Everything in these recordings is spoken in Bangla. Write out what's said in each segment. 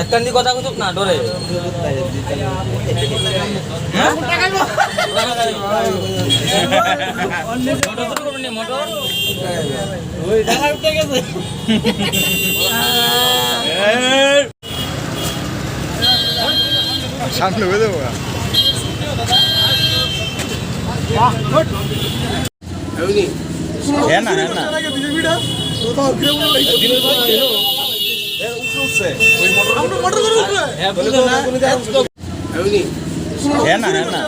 একখান কথা কুতুক না ডরে মোটর সামনে বেঁধে দেবো হ্যাঁ না হ্যাঁ না হ্যাঁ না হ্যাঁ না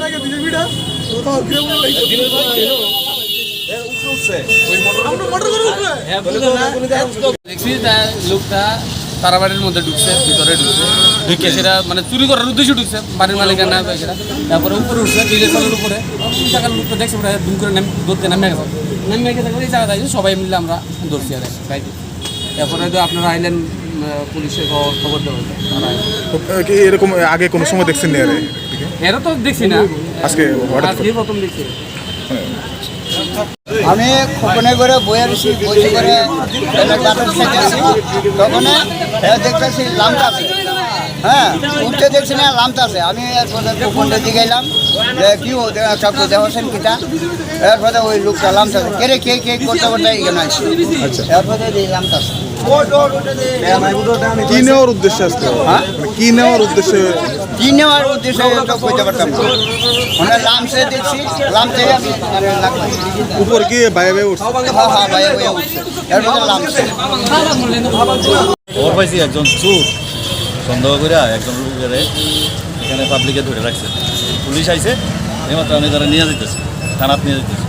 দেখছি লোকটা তারা বাড়ির মধ্যে ঢুকছে, ভিতরে ঢুকছে, ঢুকে সেটা মানে চুরি করার উদ্দেশ্যে ঢুকছে, বাড়ির মালিকের না সেটা। তারপরে উপরে উঠছে, ডিজেলের উপরে টাকার লোকটা দেখছে দুম করে ধরতে নামে গেছে, এই জায়গায় সবাই মিলে আমরা ধরছি আর বাইকে। তারপরে তো আপনারা আইলেন, পুলিশের খবর দেওয়া এরকম আগে কোনো সময় দেখছেন না? এরা তো দেখছি না, আজকে প্রথম দেখছি। আমি খোপনে করে বইয়ের বসে করে বাটার খেতেছি, তখন দেখতেছি লামটা আছে। হ্যাঁ, উঠতে দেখছি না, লামটা আছে। আমি খোপনটা দিকে গেলাম যে কি চক্র দেওয়াছেন কিটা, এরপরে ওই লোকটা লামটা আছে কে কে কে করতে করতে এখানে আসছে। এরপরে এই লামটা আছে। কি নেওয়ার উদ্দেশ্যে আসতে? হ্যাঁ, কি নেওয়ার উদ্দেশ্যে? কি নেওয়ার উদ্দেশ্যে তো কইতে পারতাম না। মানে লামসে দেখছি, লামসে আমি উপর কি বাইরে বাইরে উঠছে? হ্যাঁ হ্যাঁ বাইরে বাইরে উঠছে, এরপরে লামসে। খবর পাইছি একজন চোর সন্দেহ করে একজন লোকের এখানে পাবলিকে ধরে রাখছে। পুলিশ আইছে, এইমাত্র আমি তারা নিয়ে যেতেছি, থানাত নিয়ে যেতেছি।